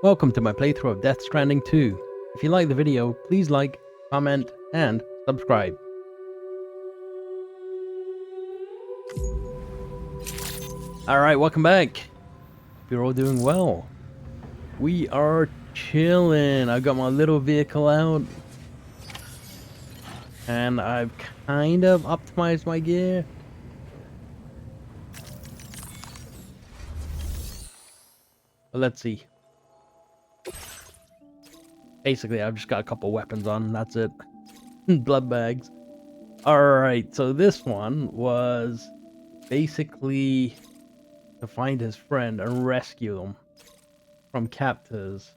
Welcome to my playthrough of Death Stranding 2. If you like the video, please like, comment, and subscribe. Alright, welcome back. Hope you're all doing well. We are chilling. I got my little vehicle out. And I've kind of optimized my gear. But let's see. Basically, I've just got a couple weapons on, and that's it. Blood bags. Alright, so this one was basically to find his friend and rescue him from captors.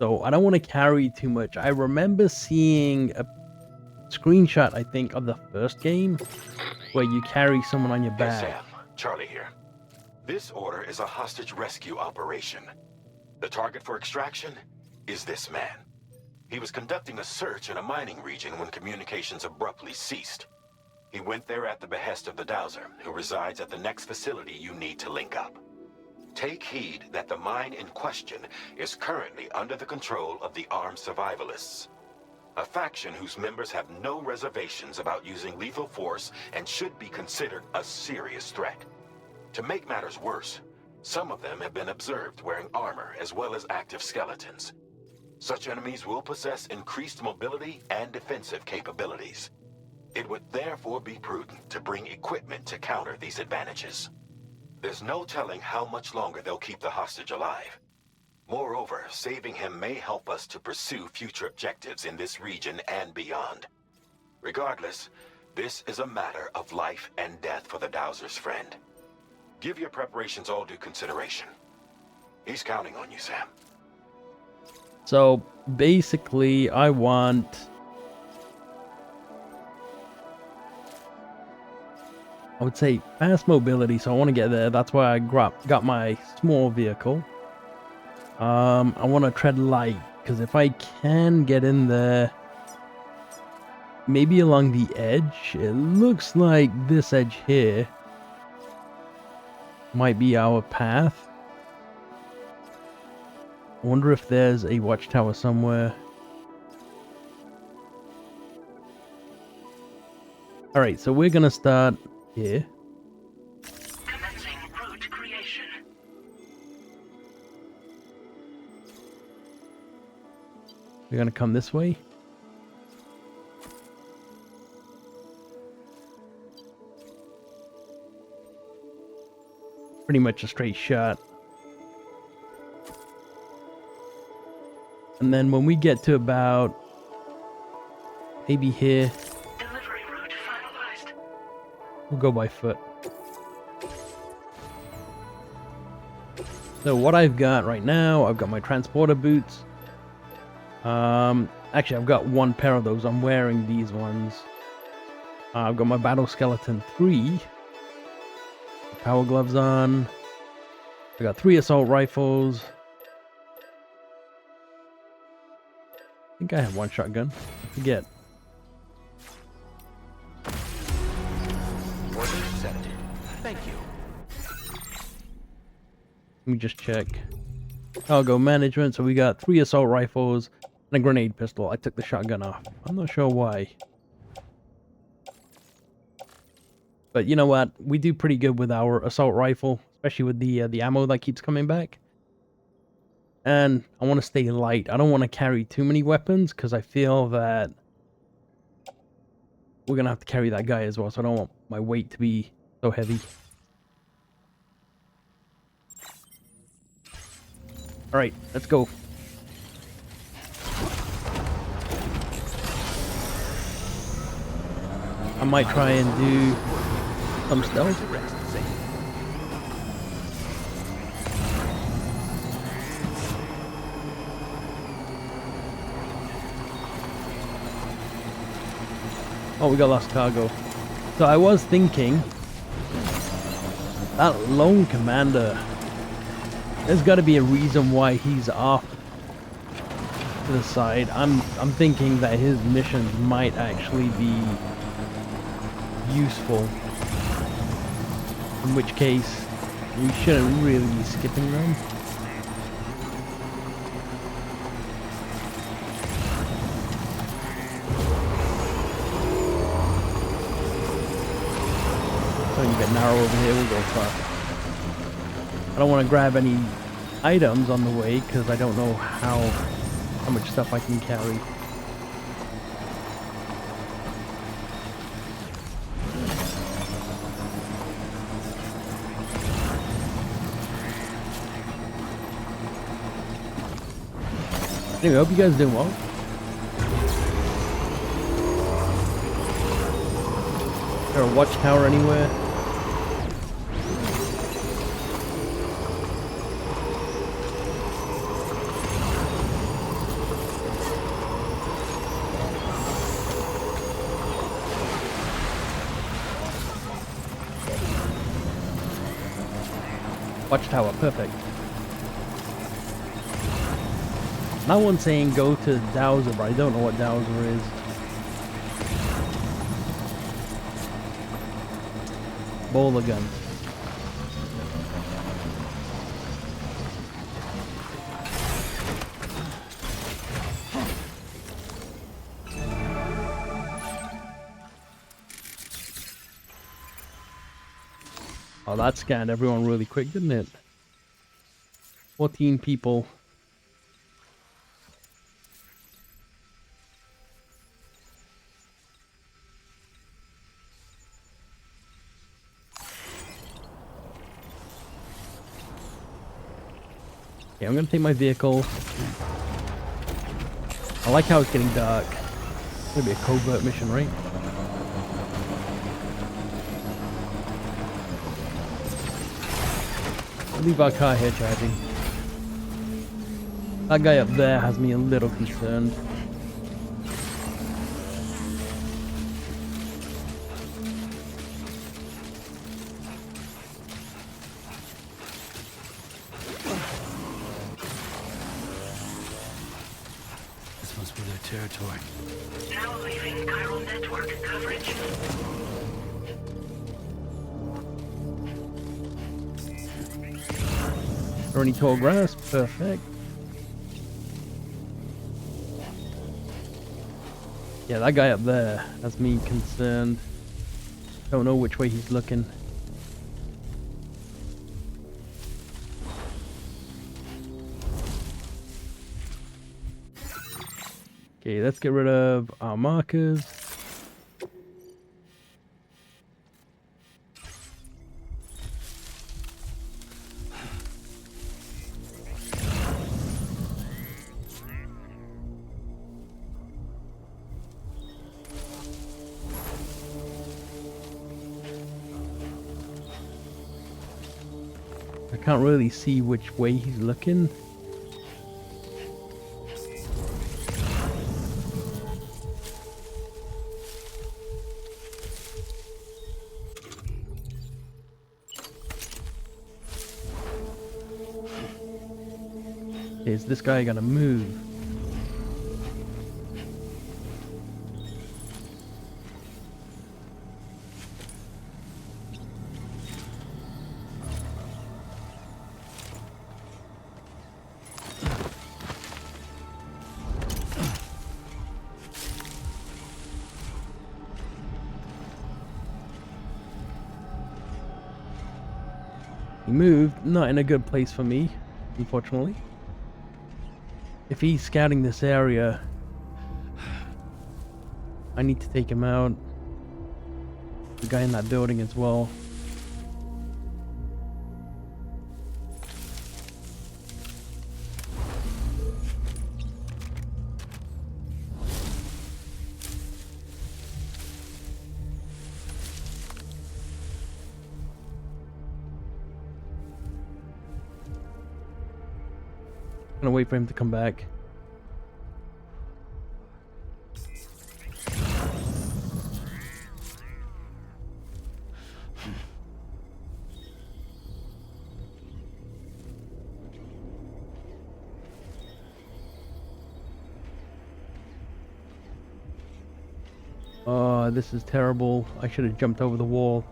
So I don't want to carry too much. I remember seeing a screenshot, I think, of the first game where you carry someone on your back. Hey Sam, Charlie here. This order is a hostage rescue operation. The target for extraction is this man. He was conducting a search in a mining region when communications abruptly ceased. He went there at the behest of the Dowser, who resides at the next facility you need to link up. Take heed that the mine in question is currently under the control of the armed survivalists, a faction whose members have no reservations about using lethal force and should be considered a serious threat. To make matters worse, some of them have been observed wearing armor as well as active skeletons. Such enemies will possess increased mobility and defensive capabilities. It would therefore be prudent to bring equipment to counter these advantages. There's no telling how much longer they'll keep the hostage alive. Moreover, saving him may help us to pursue future objectives in this region and beyond. Regardless, this is a matter of life and death for the Dowser's friend. Give your preparations all due consideration. He's counting on you, Sam. So basically, I would say fast mobility, so I want to get there. That's why I got my small vehicle. I want to tread light, because if I can get in there, maybe along the edge, it looks like this edge here might be our path. I wonder if there's a watchtower somewhere. Alright, so we're gonna start here. Commencing route creation. We're gonna come this way. Pretty much a straight shot. And then when we get to about maybe here, Delivery route finalized. we'll go by foot. So what I've got right now, I've got my transporter boots. Actually, I've got one pair of those. I'm wearing these ones. I've got my Battle Skeleton 3. Power gloves on. I got 3 assault rifles. I think I have 1 shotgun. I forget. Order accepted. Thank you. Let me just check. Cargo management. So we got 3 assault rifles and a grenade pistol. I took the shotgun off. I'm not sure why. But you know what? We do pretty good with our assault rifle, especially with the ammo that keeps coming back. And I want to stay light. I don't want to carry too many weapons because I feel that we're going to have to carry that guy as well. So I don't want my weight to be so heavy. Alright, let's go. I might try and do some stealth. Oh, we got lost cargo. So I was thinking that lone commander, there's got to be a reason why he's off to the side. I'm thinking that his missions might actually be useful, in which case we shouldn't really be skipping them. Starting to get narrow over here. We'll go fast. I don't want to grab any items on the way because I don't know how much stuff I can carry. Anyway, I hope you guys are doing well. Is there a watchtower anywhere? Watchtower, perfect. That one's saying go to Dowser, but I don't know what Dowser is. Bowler gun. Oh, that scanned everyone really quick, didn't it? 14 people. Okay, I'm gonna take my vehicle. I like how it's getting dark. It's gonna be a covert mission, right? Leave our car here charging. That guy up there has me a little concerned. This must be their territory. Now leaving chiral network coverage. Already tall grass, perfect. Yeah, that guy up there has me concerned. Don't know which way he's looking. Okay, let's get rid of our markers. I can't really see which way he's looking. Is this guy gonna move? He moved, not in a good place for me, unfortunately. If he's scouting this area, I need to take him out. The guy in that building as well. I'm gonna wait for him to come back. Oh, this is terrible. I should have jumped over the wall.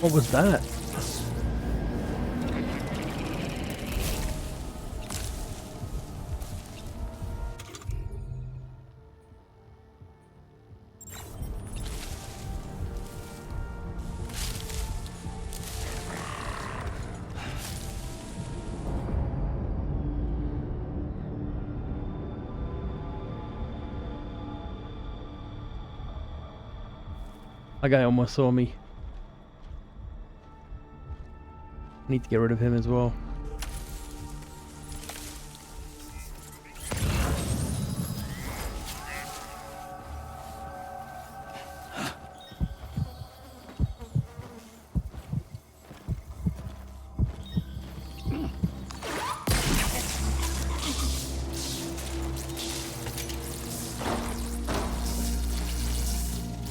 What was that? That guy almost saw me. I need to get rid of him as well.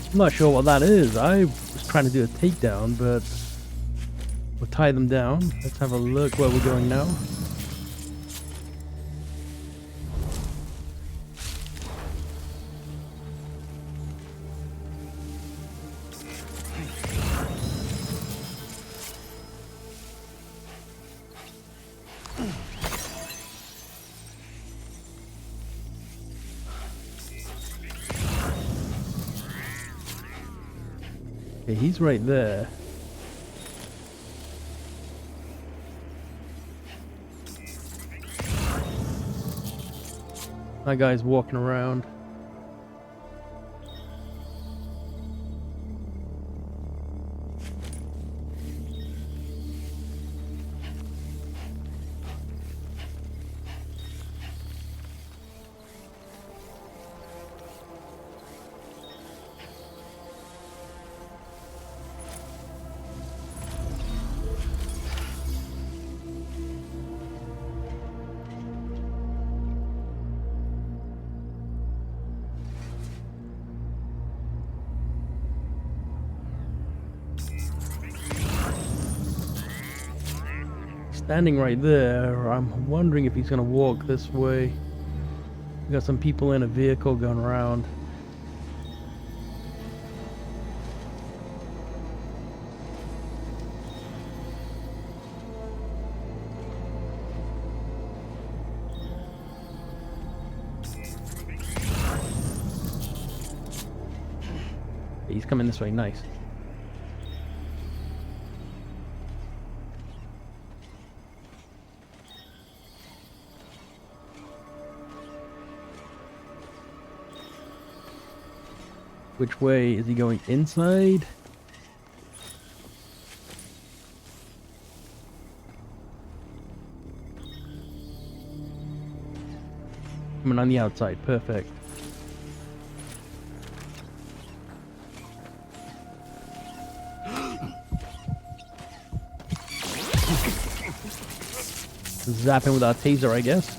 I'm not sure what that is. I was trying to do a takedown, but we'll tie them down. Let's have a look where we're going now. Okay, he's right there. That guy's walking around. Standing right there, I'm wondering if he's gonna walk this way. We got some people in a vehicle going around. He's coming this way, nice. Which way is he going? Inside? Coming on the outside, perfect. Zap him with our taser, I guess.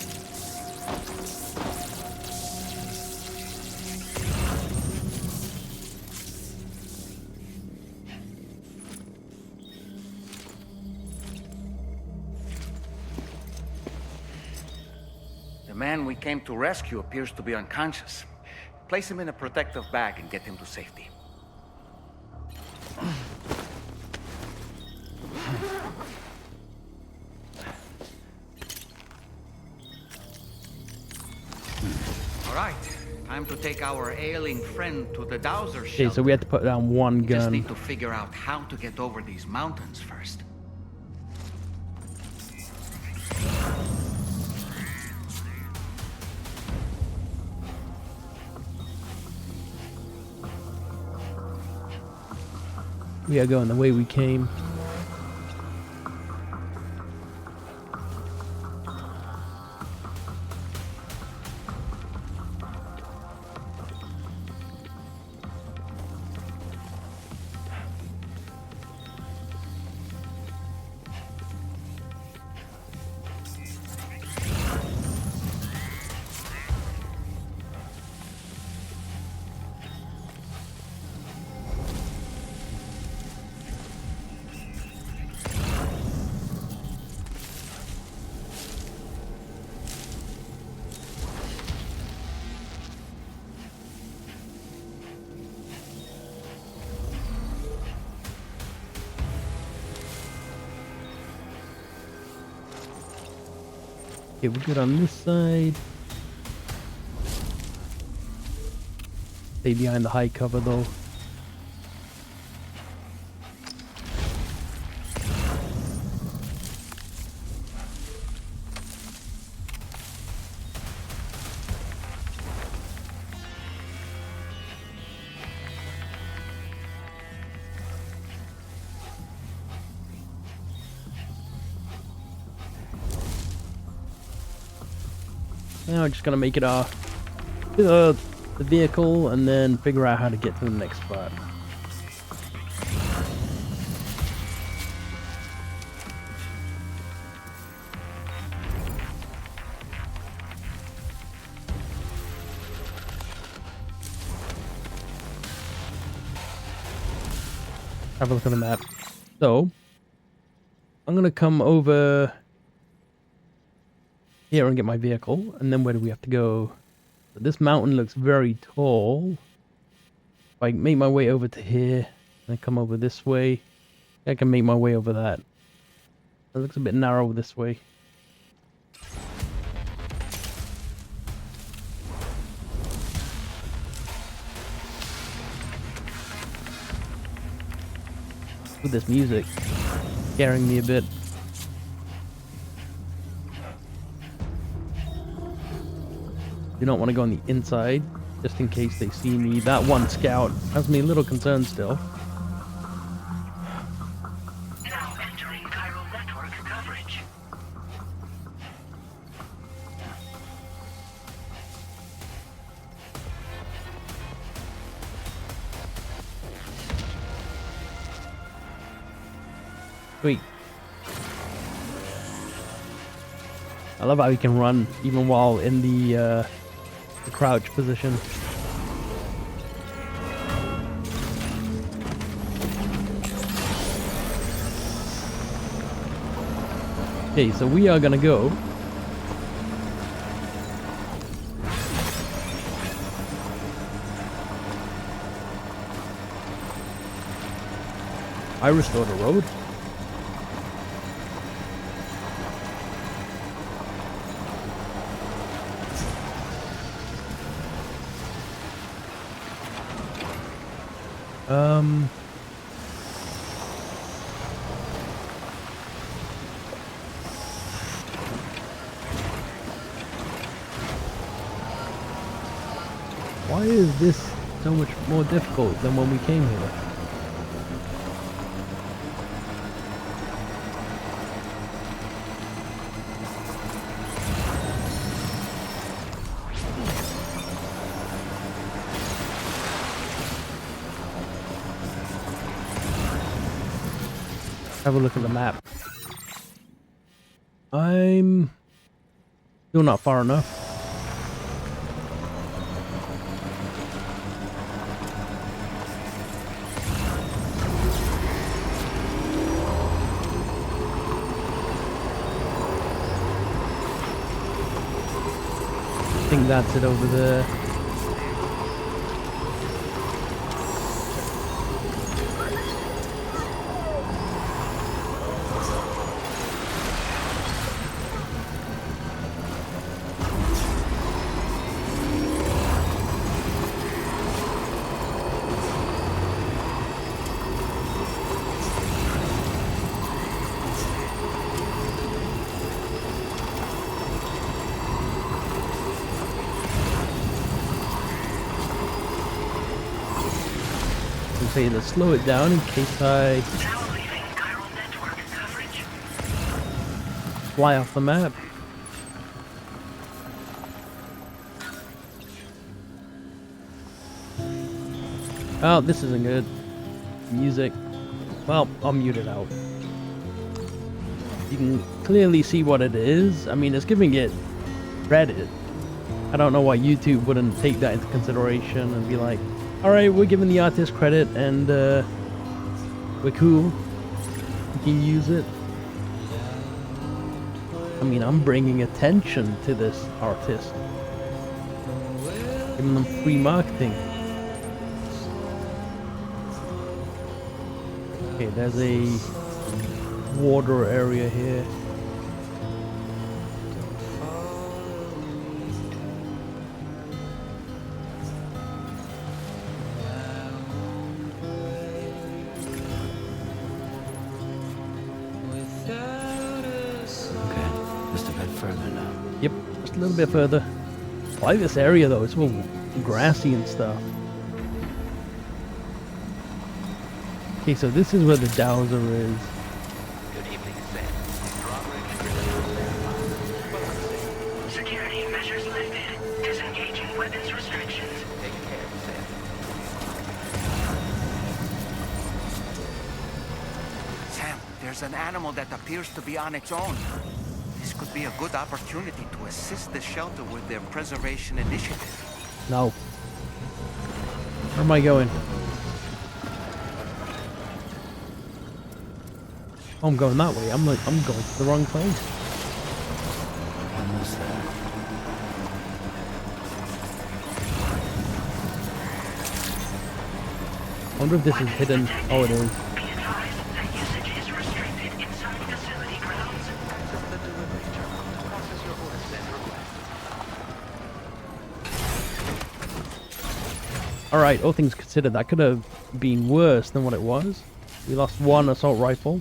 The man we came to rescue appears to be unconscious. Place him in a protective bag and get him to safety. All right, time to take our ailing friend to the Dowser shelter. Okay, so we had to put down one We just gun. need to figure out how to get over these mountains first. We are going the way we came. Okay, we're good on this side. Stay behind the high cover though. Now we're just gonna make it the vehicle and then figure out how to get to the next spot. Have a look on the map. So I'm gonna come over here and get my vehicle, and then where do we have to go? So this mountain looks very tall. If I make my way over to here and come over this way, I can make my way over that. It looks a bit narrow this way. With this music scaring me a bit. Do not want to go on the inside, just in case they see me. That one scout has me a little concerned still. Now entering chiral network coverage. Sweet. I love how he can run even while in the crouch position. Okay, so we are gonna go I restored a road. Why is this so much more difficult than when we came here? Have a look at the map. I'm still not far enough. I think that's it over there. Say to slow it down in case I Now leaving chiral network coverage. fly off the map. Oh, this isn't good. Music. Well, I'll mute it out. You can clearly see what it is. I mean, it's giving it credit. I don't know why YouTube wouldn't take that into consideration and be like, alright, we're giving the artist credit and we're cool. We can use it. I mean, I'm bringing attention to this artist. Giving them free marketing. Okay, there's a water area here. a little bit further. I like this area though, it's all grassy and stuff. Okay, so this is where the dowser is. Good evening, Sam. Drawbridge. Security measures lifted. Disengaging weapons restrictions. Take care, Sam. Sam, there's an animal that appears to be on its own. This could be a good opportunity to assist the shelter with their preservation initiative. No. Where am I going? Oh, I'm going that way. I'm going to the wrong place. Almost there. I wonder if this is hidden. Oh, it is. Be advised that usage is restricted inside facility grounds. Access the delivery terminal to process your order send request. Alright, all things considered, that could have been worse than what it was. We lost one assault rifle.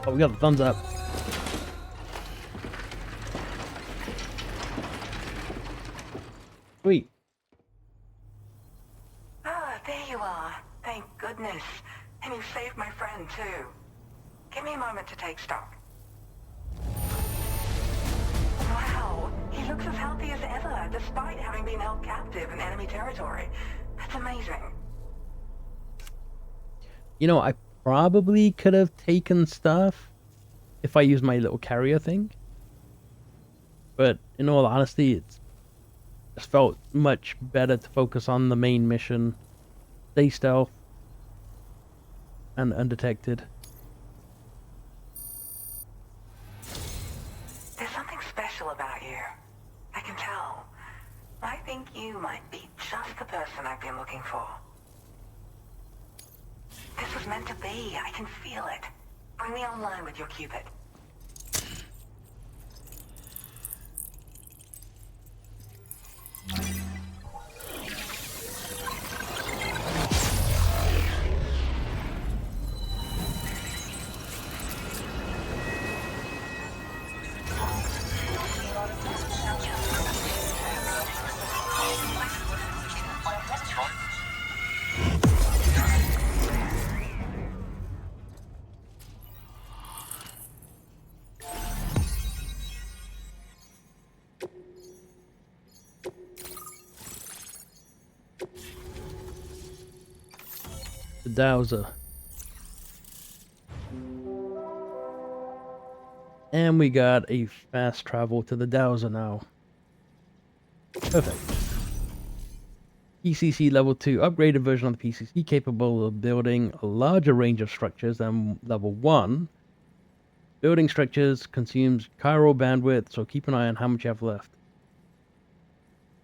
Oh, we got the thumbs up. Sweet. Ah, there you are. Thank goodness. And you saved my friend, too. Give me a moment to take stock. Wow, he looks as healthy as ever, despite having been held captive in enemy territory. That's amazing. You know, I probably could have taken stuff if I used my little carrier thing. But in all honesty, it's just felt much better to focus on the main mission. Stay stealth. And undetected. There's something special about you. I can tell. I think you might be just the person I've been looking for. This was meant to be. I can feel it. Bring me online with your Cupid. The dowser. And we got a fast travel to the dowser now. Perfect. PCC level 2 upgraded version of the PCC capable of building a larger range of structures than level 1. Building structures consumes chiral bandwidth, so keep an eye on how much you have left.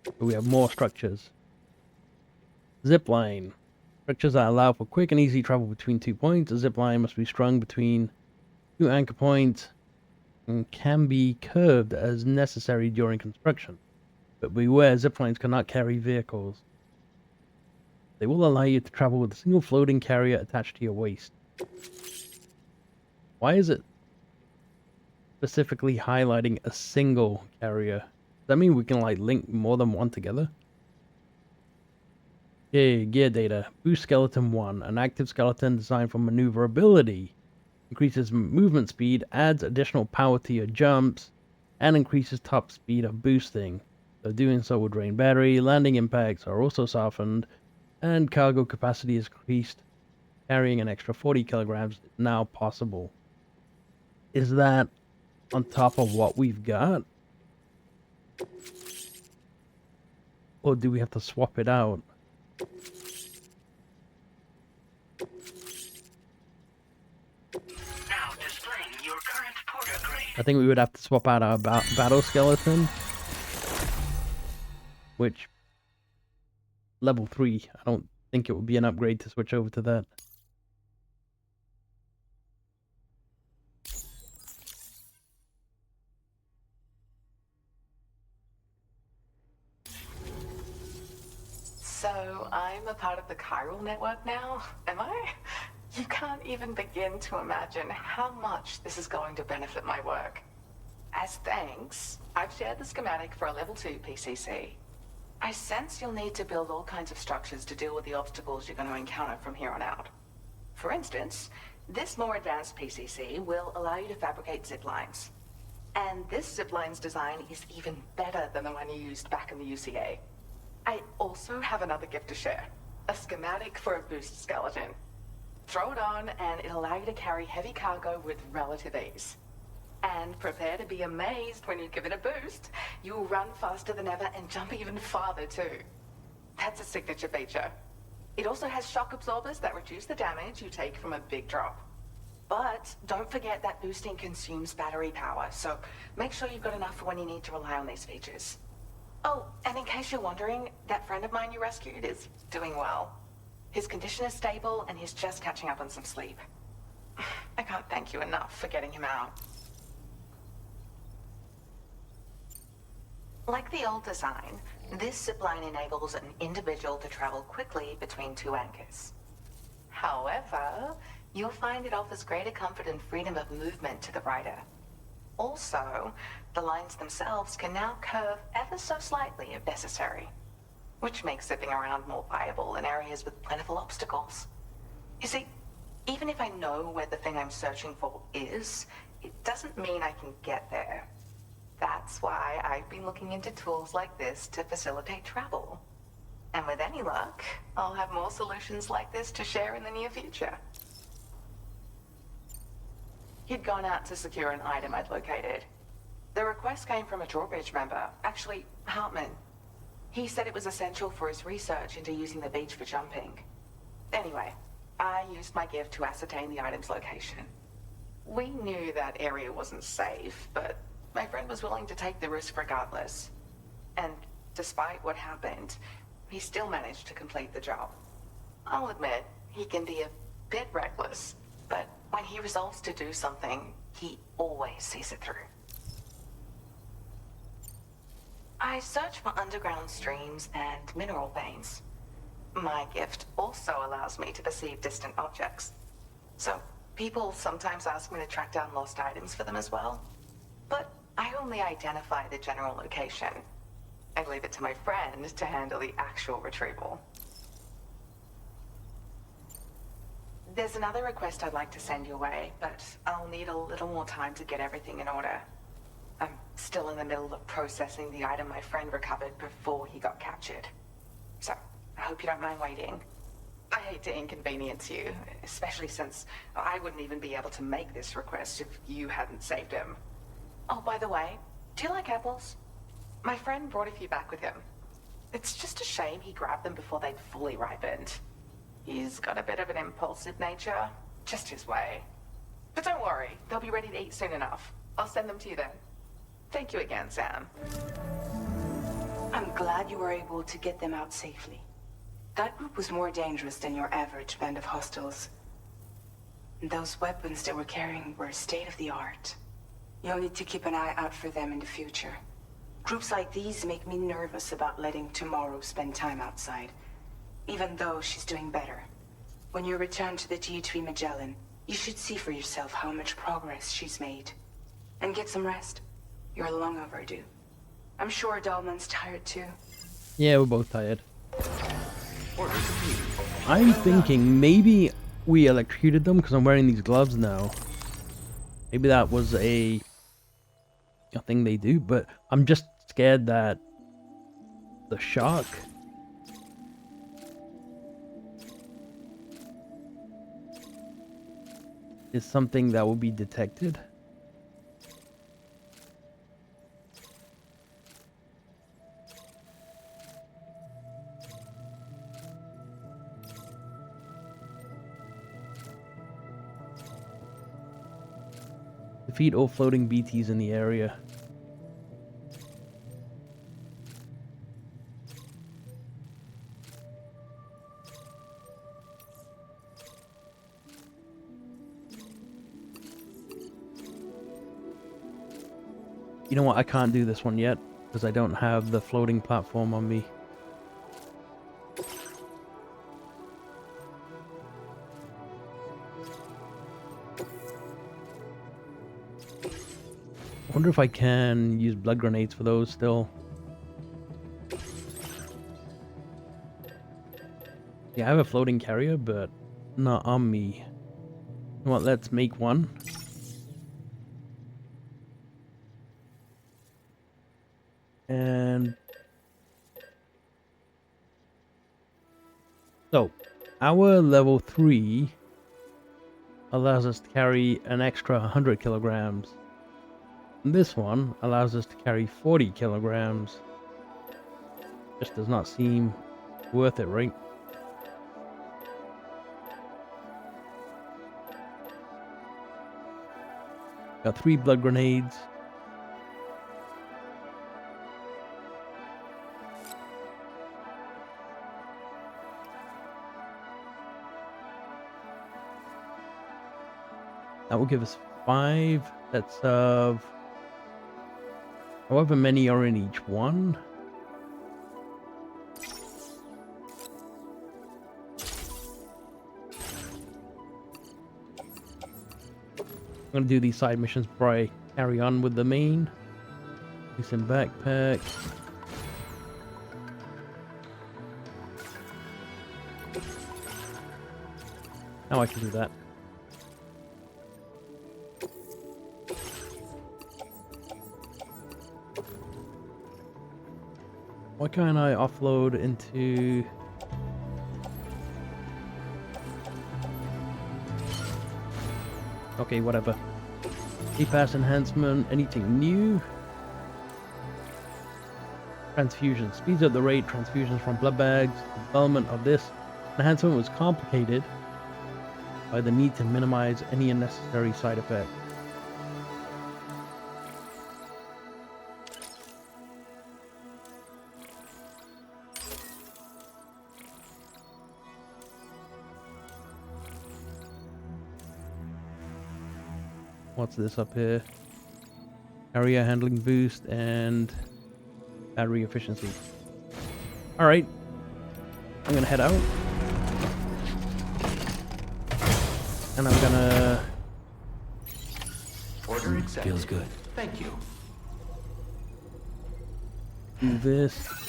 But we have more structures. Zipline. Structures that allow for quick and easy travel between 2 points. A zipline must be strung between 2 anchor points and can be curved as necessary during construction. But beware, ziplines cannot carry vehicles. They will allow you to travel with a single floating carrier attached to your waist. Why is it specifically highlighting a single carrier? Does that mean we can like link more than one together? Okay, gear data. Boost skeleton 1. An active skeleton designed for maneuverability. Increases movement speed, adds additional power to your jumps, and increases top speed of boosting. So doing so would drain battery, landing impacts are also softened, and cargo capacity is increased. Carrying an extra 40 kilograms is now possible. Is that on top of what we've got? Or do we have to swap it out? Now displaying your current port upgrade. I think we would have to swap out our battle skeleton, which level 3. I don't think it would be an upgrade to switch over to that. So I'm a part of the chiral network now, am I? You can't even begin to imagine how much this is going to benefit my work. As thanks, I've shared the schematic for a level 2 PCC. I sense you'll need to build all kinds of structures to deal with the obstacles you're going to encounter from here on out. For instance, this more advanced PCC will allow you to fabricate zip lines. And this zip line's design is even better than the one you used back in the UCA. I also have another gift to share. A schematic for a boost skeleton. Throw it on and it'll allow you to carry heavy cargo with relative ease. And prepare to be amazed when you give it a boost. You'll run faster than ever and jump even farther too. That's a signature feature. It also has shock absorbers that reduce the damage you take from a big drop. But don't forget that boosting consumes battery power, so make sure you've got enough for when you need to rely on these features. Oh, and in case you're wondering, that friend of mine you rescued is doing well. His condition is stable and he's just catching up on some sleep. I can't thank you enough for getting him out. Like the old design, this zipline enables an individual to travel quickly between 2 anchors. However, you'll find it offers greater comfort and freedom of movement to the rider. Also, the lines themselves can now curve ever so slightly if necessary, which makes zipping around more viable in areas with plentiful obstacles. You see, even if I know where the thing I'm searching for is, it doesn't mean I can get there. That's why I've been looking into tools like this to facilitate travel. And with any luck, I'll have more solutions like this to share in the near future. He'd gone out to secure an item I'd located. The request came from a Drawbridge member, actually, Heartman. He said it was essential for his research into using the beach for jumping. Anyway, I used my gift to ascertain the item's location. We knew that area wasn't safe, but my friend was willing to take the risk regardless. And despite what happened, he still managed to complete the job. I'll admit, he can be a bit reckless, but when he resolves to do something, he always sees it through. I search for underground streams and mineral veins. My gift also allows me to perceive distant objects. So, people sometimes ask me to track down lost items for them as well. But I only identify the general location. I leave it to my friend to handle the actual retrieval. There's another request I'd like to send your way, but I'll need a little more time to get everything in order. I'm still in the middle of processing the item my friend recovered before he got captured. So, I hope you don't mind waiting. I hate to inconvenience you, especially since I wouldn't even be able to make this request if you hadn't saved him. Oh, by the way, do you like apples? My friend brought a few back with him. It's just a shame he grabbed them before they'd fully ripened. He's got a bit of an impulsive nature, just his way. But don't worry, they'll be ready to eat soon enough. I'll send them to you then. Thank you again, Sam. I'm glad you were able to get them out safely. That group was more dangerous than your average band of hostiles. Those weapons they were carrying were state-of-the-art. You'll need to keep an eye out for them in the future. Groups like these make me nervous about letting Tomorrow spend time outside, even though she's doing better. When you return to the G3 Magellan, you should see for yourself how much progress she's made. And get some rest. You're long overdue. I'm sure Dollman's tired too. Yeah, we're both tired. I'm thinking maybe we electrocuted them because I'm wearing these gloves now. Maybe that was a thing they do, but I'm just scared that the shock is something that will be detected. Defeat all floating BTs in the area. You know what? I can't do this one yet because I don't have the floating platform on me. I wonder if I can use blood grenades for those still. Yeah, I have a floating carrier, but not on me. You know what? Let's make one. And so, our level 3 allows us to carry an extra 100 kilograms. And this one allows us to carry 40 kilograms. Just does not seem worth it, right? Got 3 blood grenades. That will give us 5 sets of however many are in each one. I'm going to do these side missions before I carry on with the main. Do some backpack. Now I can do that. Why can't I offload into... Okay, whatever. A-pass enhancement, anything new? Transfusion. Speeds up the rate transfusions from blood bags. The development of this enhancement was complicated by the need to minimize any unnecessary side effects. What's this up here? Area handling boost and battery efficiency. Alright. I'm gonna head out. And I'm gonna... Order accepted. Feels good. Thank you. do this.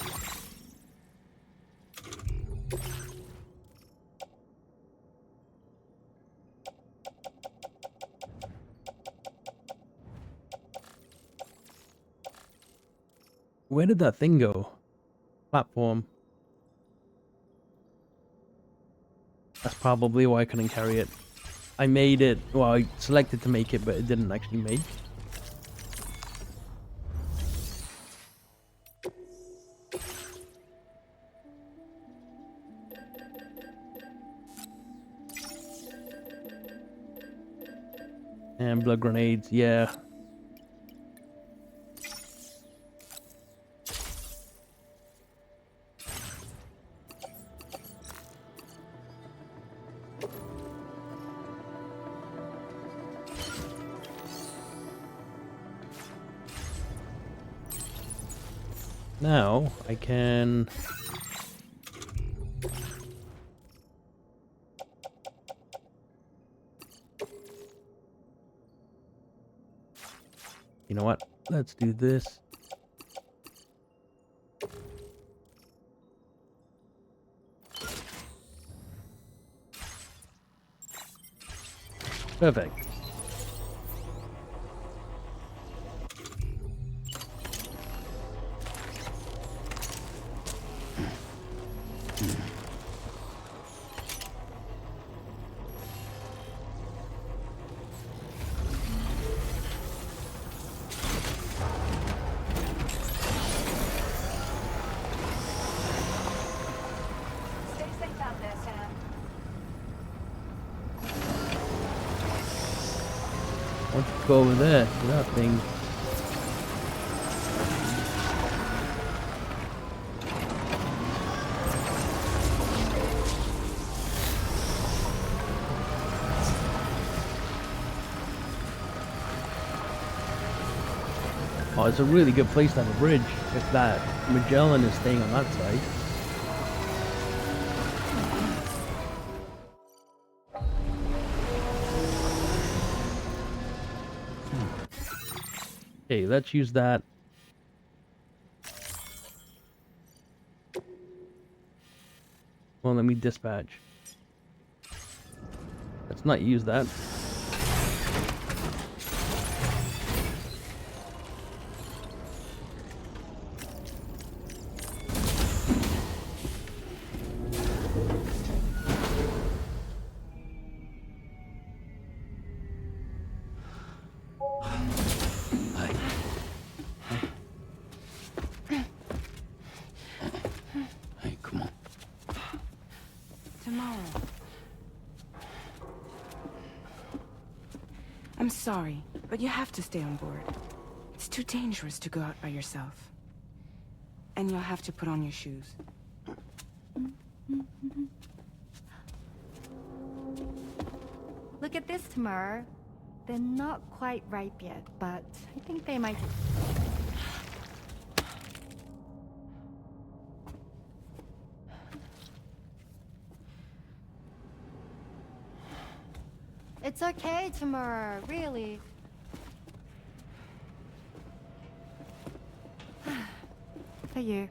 Where did that thing go? Platform. That's probably why I couldn't carry it. I made it, well, I selected to make it, but it didn't actually make. And blood grenades, yeah. Now I can you know what? Let's do this. Perfect. Let's go over there to that thing. Oh, it's a really good place to have a bridge if that Magellan is staying on that side. Okay, let's use that. Well, let me dispatch. Let's not use that. Hey, come on. Tomorrow. I'm sorry, but you have to stay on board. It's too dangerous to go out by yourself. And you'll have to put on your shoes. Look at this, Tamar. They're not quite ripe yet, but I think they might. It's okay, Tamar, really. For you.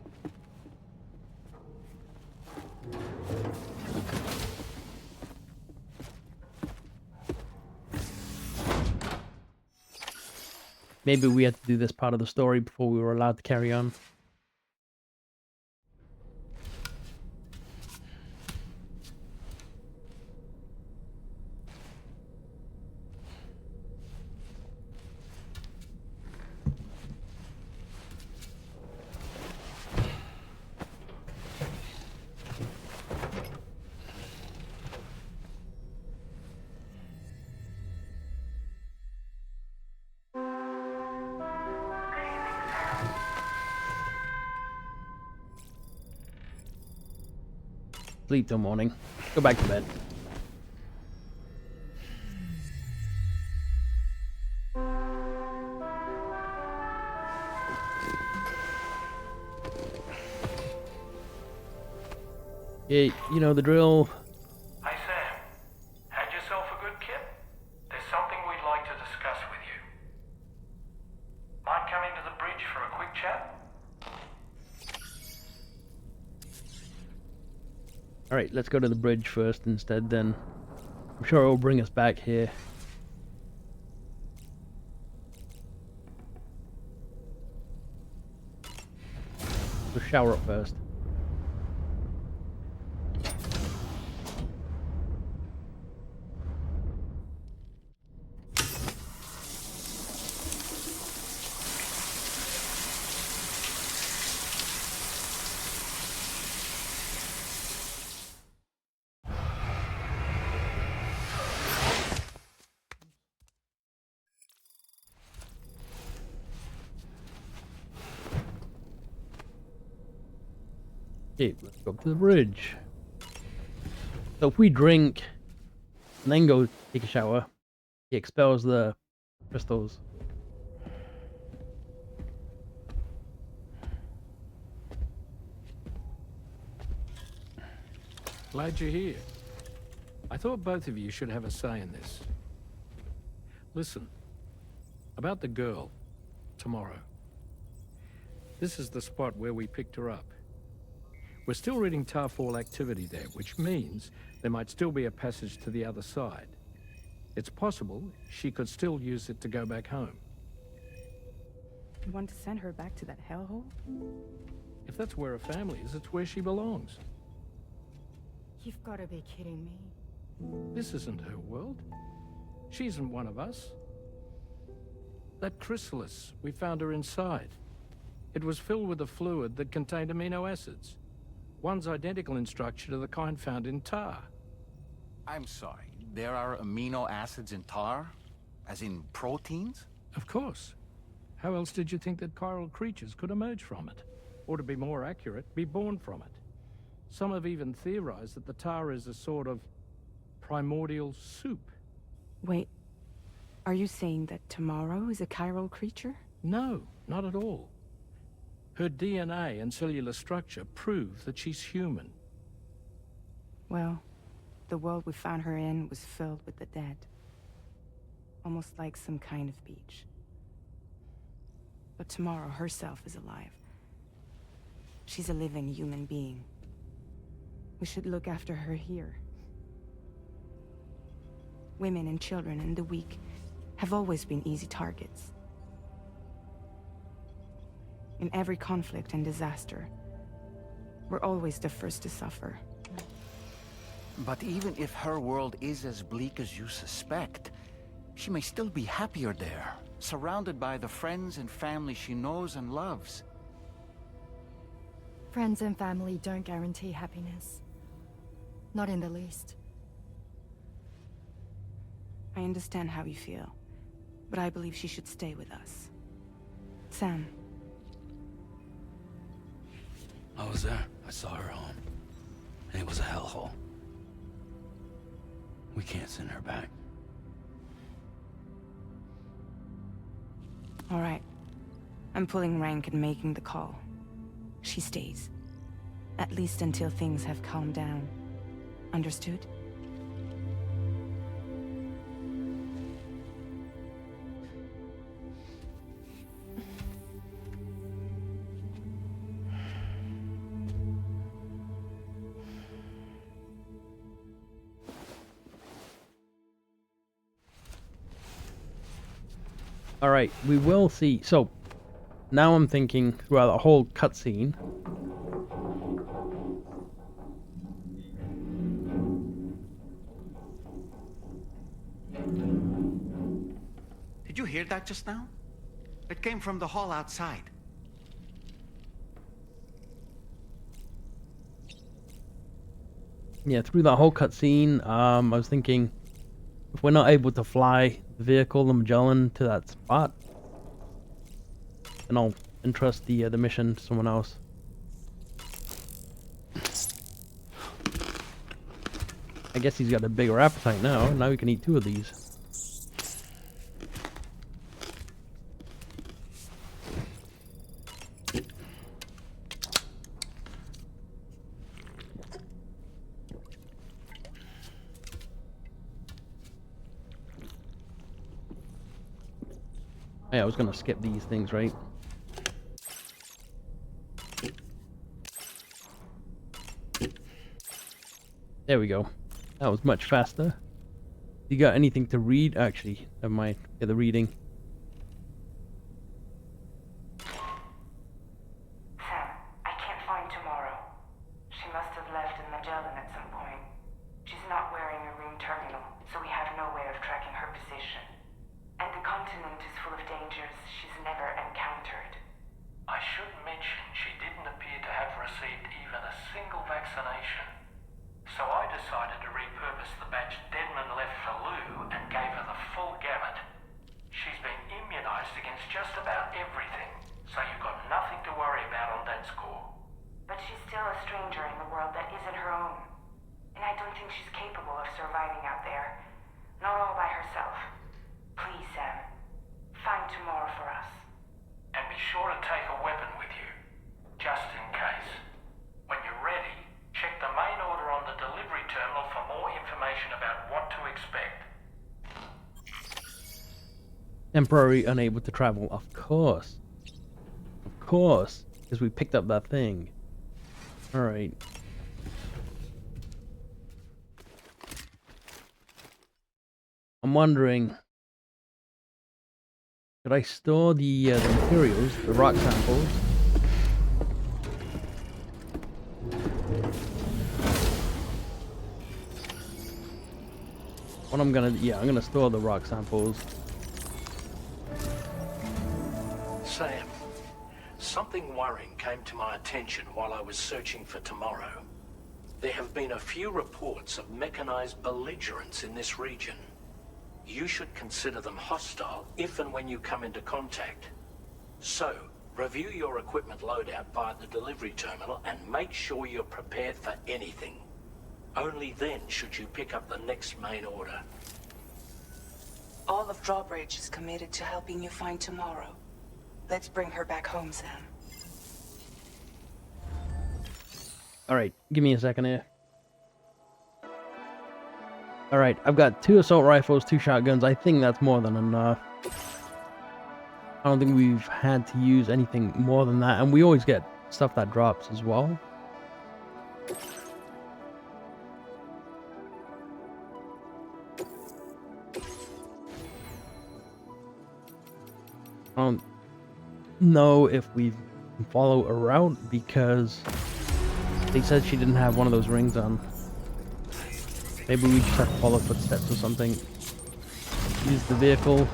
Maybe we had to do this part of the story before we were allowed to carry on. Sleep till morning. Go back to bed. Yeah, you know the drill. Hey Sam, had yourself a good kip? There's something we'd like to discuss with you. Might come into the bridge for a quick chat? Alright, let's go to the bridge first instead then. I'm sure it'll bring us back here. We'll shower up first. Okay, let's go up to the bridge. So if we drink and then go take a shower, he expels the crystals. Glad you're here. I thought both of you should have a say in this. Listen, about the girl, tomorrow. This is the spot where we picked her up. We're still reading Tarfall activity there, which means there might still be a passage to the other side. It's possible she could still use it to go back home. You want to send her back to that hellhole? If that's where her family is, it's where she belongs. You've got to be kidding me. This isn't her world. She isn't one of us. That chrysalis, we found her inside. It was filled with a fluid that contained amino acids. One's identical in structure to the kind found in tar. I'm sorry, there are amino acids in tar? As in proteins? Of course. How else did you think that chiral creatures could emerge from it? Or to be more accurate, be born from it? Some have even theorized that the tar is a sort of primordial soup. Wait, are you saying that Tomorrow is a chiral creature? No, not at all. Her DNA and cellular structure prove that she's human. Well, the world we found her in was filled with the dead. Almost like some kind of beach. But Tomorrow herself is alive. She's a living human being. We should look after her here. Women and children and the weak have always been easy targets. In every conflict and disaster, we're always the first to suffer. But even if her world is as bleak as you suspect, she may still be happier there, surrounded by the friends and family she knows and loves. Friends and family don't guarantee happiness. Not in the least. I understand how you feel, but I believe she should stay with us. Sam. I was there. I saw her home. And it was a hellhole. We can't send her back. All right. I'm pulling rank and making the call. She stays. At least until things have calmed down. Understood? All right, we will see. So now I'm thinking throughout the whole cutscene. Did you hear that just now? It came from the hall outside. Yeah, through that whole cutscene, I was thinking, if we're not able to fly the vehicle, the Magellan, to that spot, then I'll entrust the mission to someone else. I guess he's got a bigger appetite now. Now he can eat 2 of these. Yeah, I was gonna skip these things, right? There we go. That was much faster. You got anything to read? Actually, never mind. Get the reading. Sam, I can't find Tomorrow. She must have left in Magellan at some point. She's not wearing a room terminal, so we have no way of tracking her position. And the continent is full of dangers she's never encountered. I should mention she didn't appear to have received even a single vaccination. So I decided to repurpose the batch Deadman left for Lou and gave her the full gamut. She's been immunized against just about everything, so you've got nothing to worry about on that score. But she's still a stranger in the world that isn't her own. And I don't think she's capable of surviving out there. Not all by herself. Please, Sam. Find Tomorrow for us. And be sure to take a weapon with you, just in case. When you're ready, check the main order on the delivery terminal for more information about what to expect. Temporary unable to travel. Of course. Of course. Because we picked up that thing. Alright. I'm wondering, should I store the materials, the rock samples? What I'm gonna store the rock samples. Sam, something worrying came to my attention while I was searching for Tomorrow. There have been a few reports of mechanized belligerents in this region. you should consider them hostile if and when you come into contact. So, review your equipment loadout via the delivery terminal and make sure you're prepared for anything. Only then should you pick up the next main order. All of Drawbridge is committed to helping you find tomorrow. Let's bring her back home, Sam. Alright, give me a second here. Alright, I've got 2 assault rifles, 2 shotguns. I think that's more than enough. I don't think we've had to use anything more than that. And we always get stuff that drops as well. I don't know if we follow a route because they said she didn't have one of those rings on. Maybe we just have to follow footsteps or something. Use the vehicle.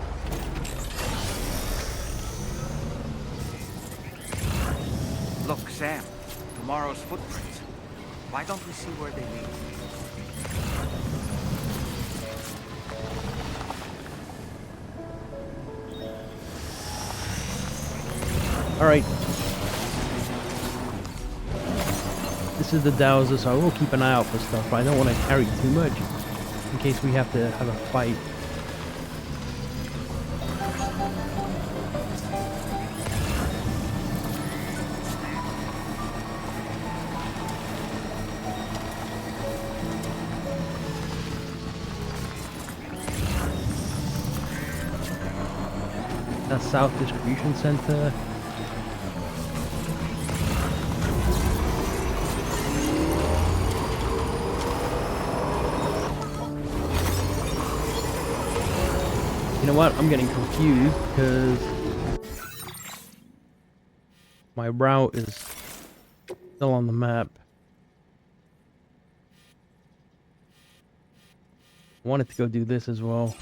Look, Sam. Tomorrow's footprints. Why don't we see where they lead? Alright. This is the dowser, so I will keep an eye out for stuff, but I don't want to carry too much in case we have to have a fight. That South Distribution Center. You know what? I'm getting confused because my route is still on the map. I wanted to go do this as well.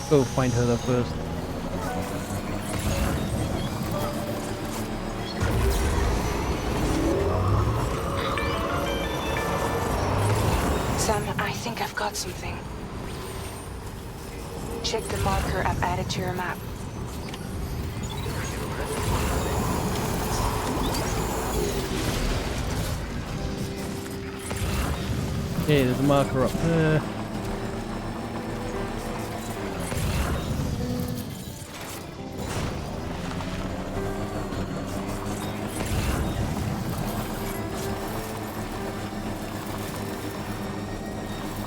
Go find her there first. Sam, I think I've got something. Check the marker I've added to your map. Okay, there's a marker up there.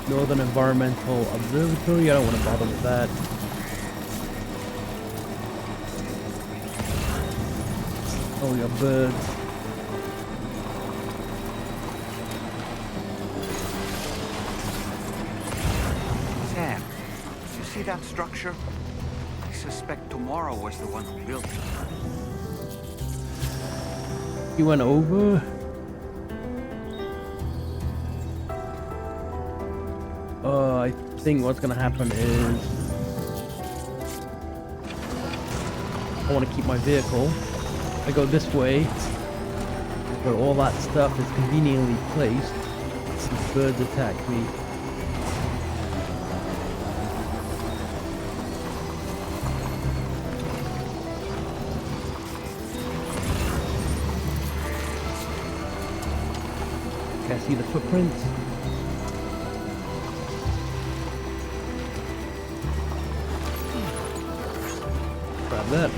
Northern Environmental Observatory, I don't want to bother with that. Oh, your birds. Sam, you see that structure? I suspect Tomorrow was the one who built it. You went over? I think what's gonna happen is I want to keep my vehicle. I go this way, where all that stuff is conveniently placed. These birds attack me. Okay, I see the footprints. Grab that.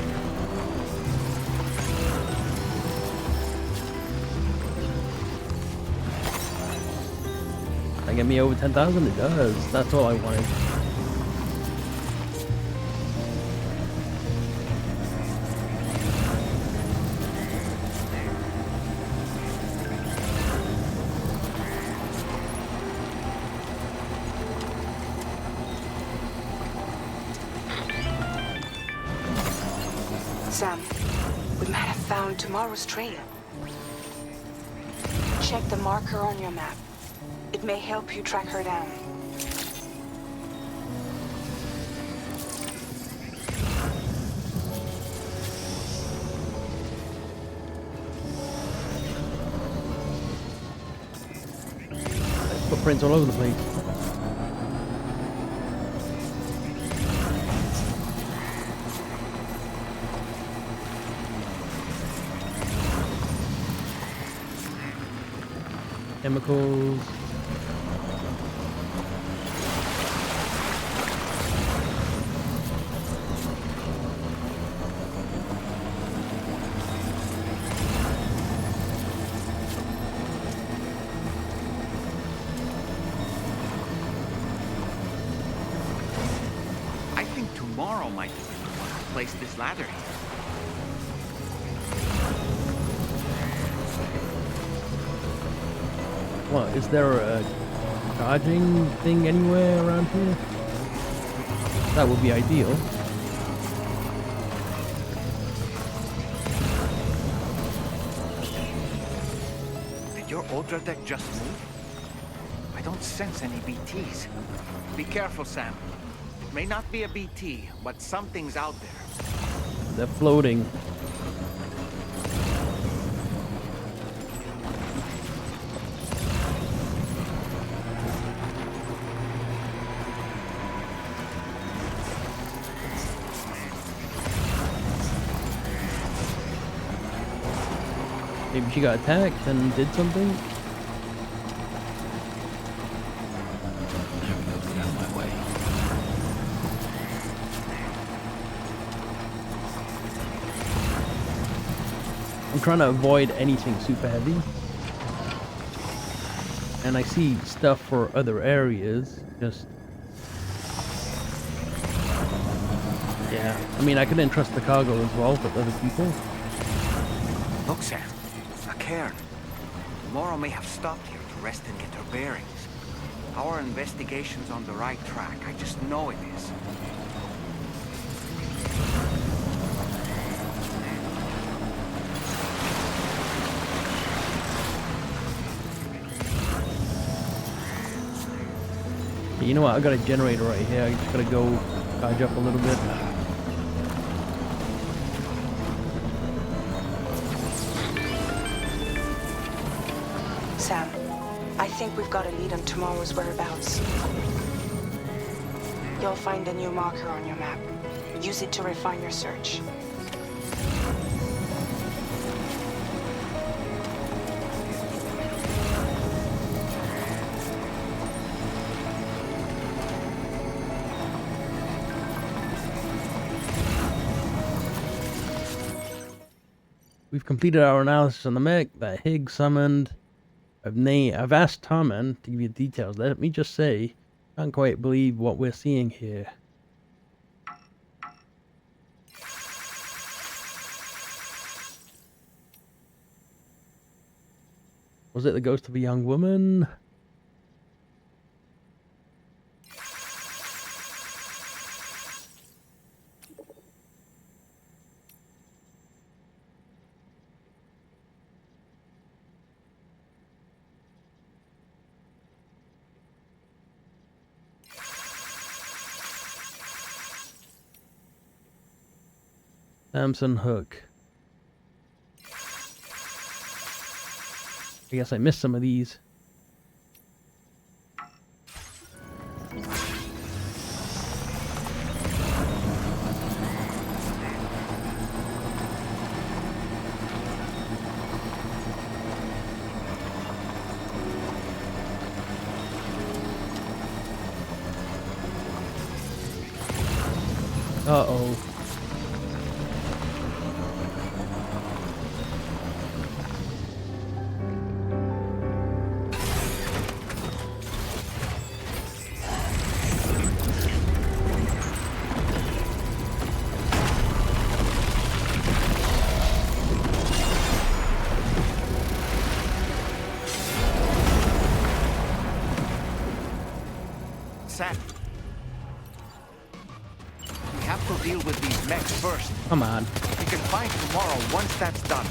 That get me over 10,000? It does. That's all I wanted. Sam, we might have found Tomorrow's trail. Check the marker on your map. It may help you track her down. Footprints all over the place. chemicals. I think tomorrow might be the one to place this ladder here. What, is there a charging thing anywhere around here? That would be ideal. Did your Ultra deck just move? I don't sense any BTs. Be careful, Sam. It may not be a BT, but something's out there. They're floating. Maybe she got attacked and did something? There we go, get out of my way. I'm trying to avoid anything super heavy. And I see stuff for other areas, just... Yeah, I mean, I could entrust the cargo as well with other people. Look, Sam. A cairn. Tomorrow may have stopped here to rest and get her bearings. Our investigation's on the right track. I just know it is. You know what? I got a generator right here. I just gotta go charge up a little bit. Sam, I think we've got a lead on tomorrow's whereabouts. You'll find a new marker on your map. Use it to refine your search. We've completed our analysis on the mech that Higgs summoned. I've asked Tarman to give you details. Let me just say, can't quite believe what we're seeing here. Was it the ghost of a young woman? Samson Hook. I guess I missed some of these. Uh-oh. Sam. We have to deal with these mechs first. Come on. We can find tomorrow once that's done.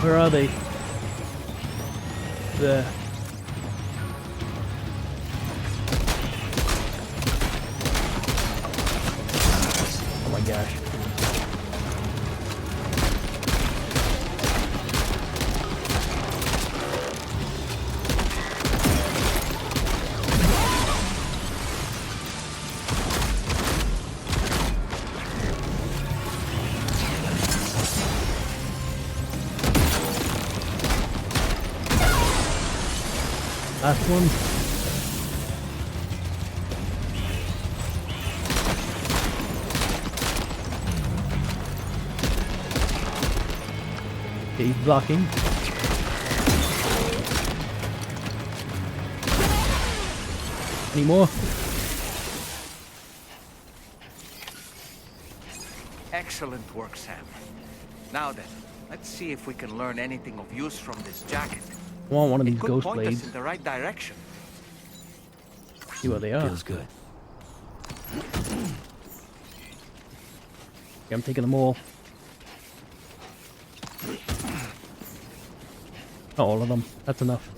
Where are they? There. Oh my gosh. Last one. Okay, he's blocking. Any more? Excellent work, Sam. Now then, let's see if we can learn anything of use from this jacket. I want one of It these could ghost point us blades. in the right direction. See what they are. Feels good. Okay, I'm taking them all. Not all of them. That's enough.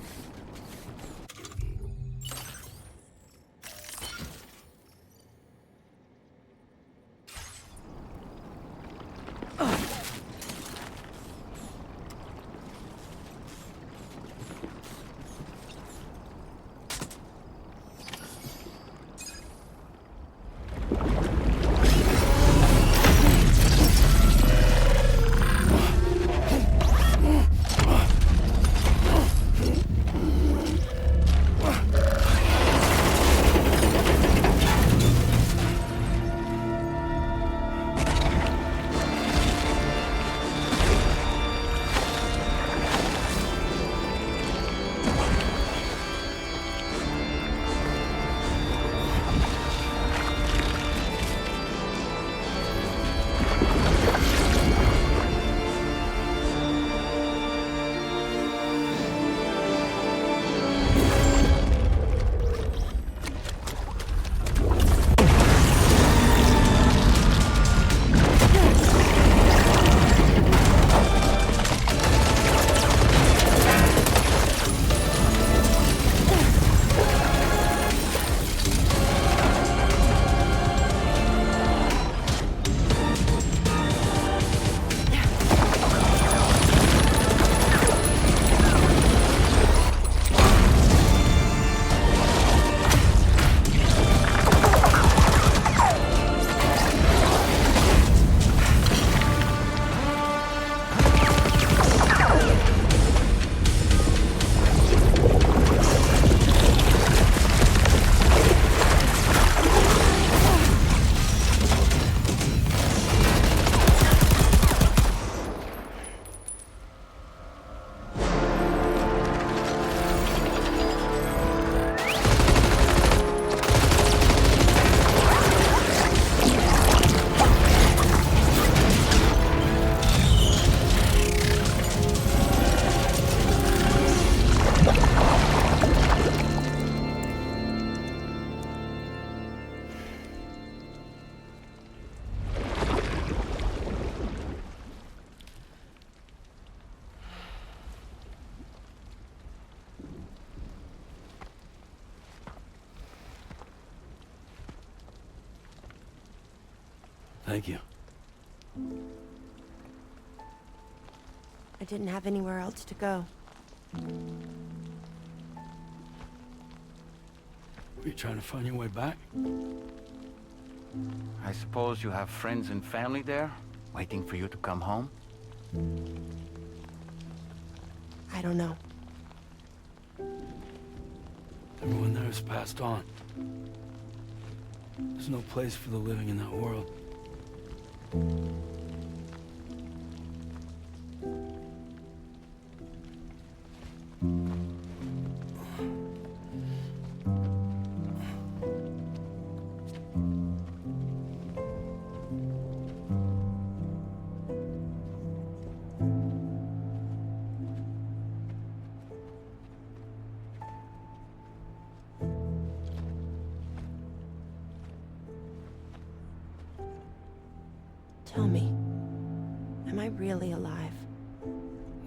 Thank you. I didn't have anywhere else to go. Were you trying to find your way back? I suppose you have friends and family there, waiting for you to come home? I don't know. Everyone there has passed on. There's no place for the living in that world. Tell me, am I really alive?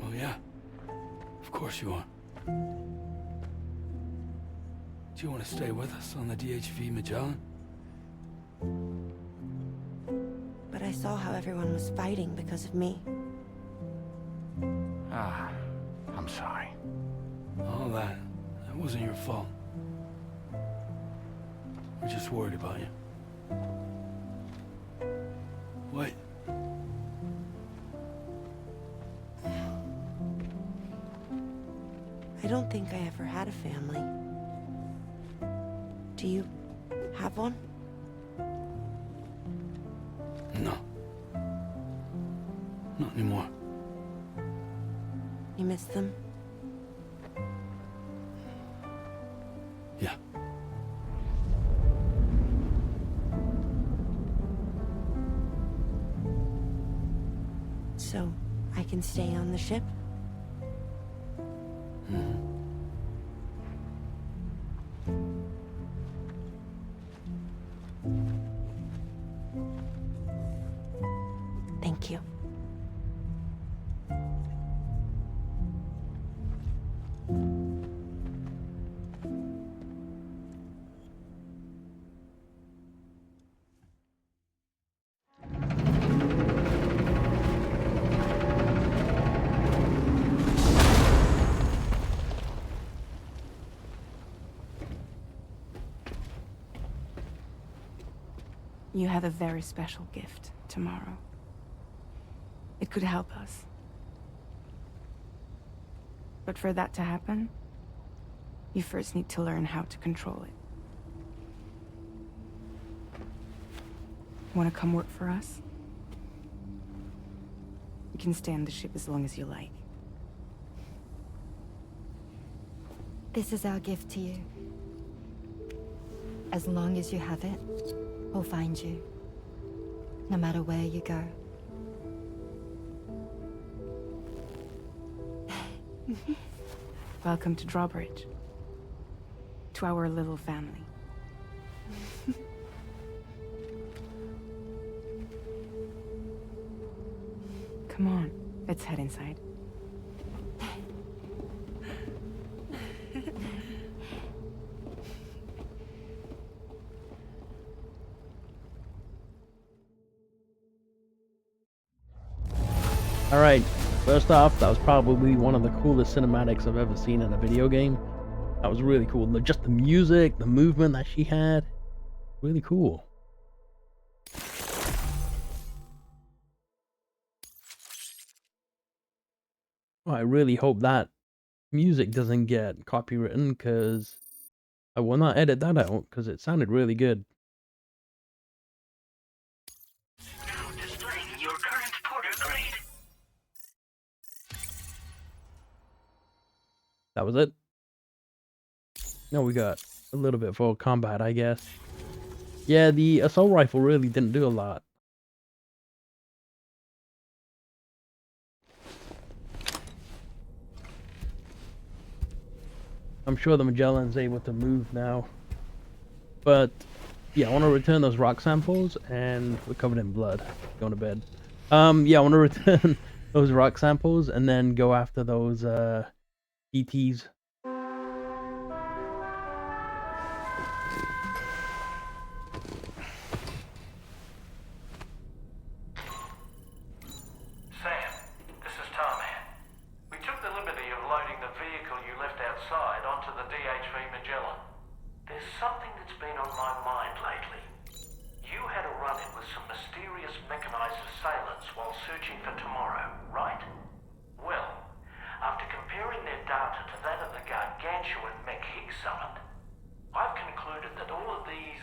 Well, yeah. Of course you are. Do you want to stay with us on the DHV Magellan? But I saw how everyone was fighting because of me. I'm sorry. All that wasn't your fault. We're just worried about you. Wait. I don't think I ever had a family. Do you have one? No. Not anymore. You miss them? Yeah. So, I can stay on the ship? Thank you. You have a very special gift tomorrow. It could help us. But for that to happen, you first need to learn how to control it. Want to come work for us? You can stay on the ship as long as you like. This is our gift to you. As long as you have it, we'll find you. No matter where you go. Welcome to Drawbridge. To our little family. Come on, let's head inside. Alright, first off, that was probably one of the coolest cinematics I've ever seen in a video game. That was really cool. Just the music, the movement that she had. Really cool. Well, I really hope that music doesn't get copywritten, because I will not edit that out, because it sounded really good. Now displaying your current porter grade. That was it. No, we got a little bit for combat, I guess. Yeah, the assault rifle really didn't do a lot. I'm sure the Magellan's able to move now. But, yeah, I want to return those rock samples, and we're covered in blood. Going to bed. Yeah, I want to return those rock samples, and then go after those, ETs. Sam, this is Tarman. We took the liberty of loading the vehicle you left outside onto the DHV Magellan. There's something that's been on my mind lately. You had a run-in with some mysterious mechanized assailants while searching for Tomorrow, right? Well, after comparing their data to that of the gargantuan mech Higgs summoned, I've concluded that all of these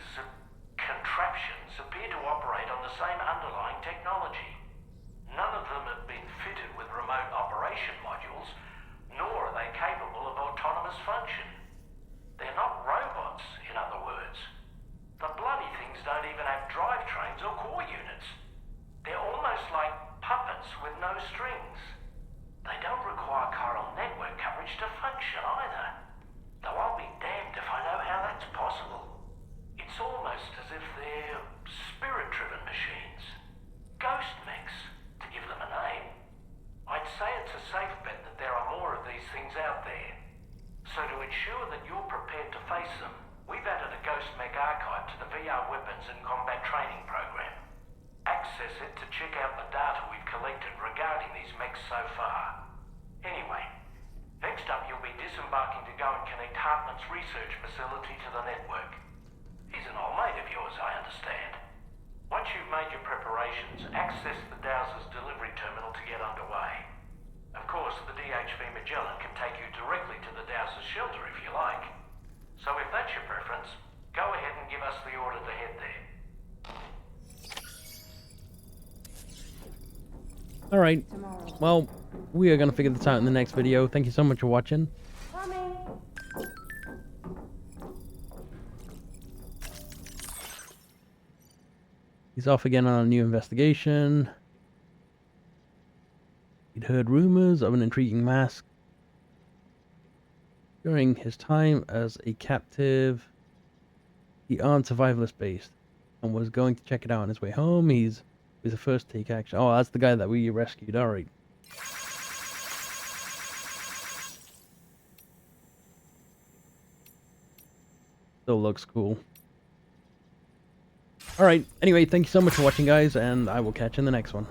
contraptions appear to operate on the same underlying technology. None of them have been fitted with remote operation modules, nor are they capable of autonomous function. They're not robots, in other words. The bloody things don't even have drivetrains or core units. They're almost like puppets with no strings. They don't require chiral network coverage to function either. Though I'll be damned if I know how that's possible. It's almost as if they're spirit-driven machines. Ghost mechs, to give them a name. I'd say it's a safe bet check out the data we've collected regarding these mechs so far. Anyway, next up you'll be disembarking to go and connect Heartman's research facility to the network. He's an old mate of yours, I understand. Once you've made your preparations, access the Dowser's delivery terminal to get underway. Of course, the DHV Magellan can take you directly to the Dowser's shelter if you like. So if that's your preference, go ahead and give us the order to head there. Alright, well, we are going to figure this out in the next video. Thank you so much for watching. He's off again on a new investigation. He'd heard rumors of an intriguing mask during his time as a captive. He owned survivalist base and was going to check it out on his way home. He's the first to take action. Oh, that's the guy that we rescued. All right. Still looks cool. All right. Anyway, thank you so much for watching, guys, and I will catch you in the next one.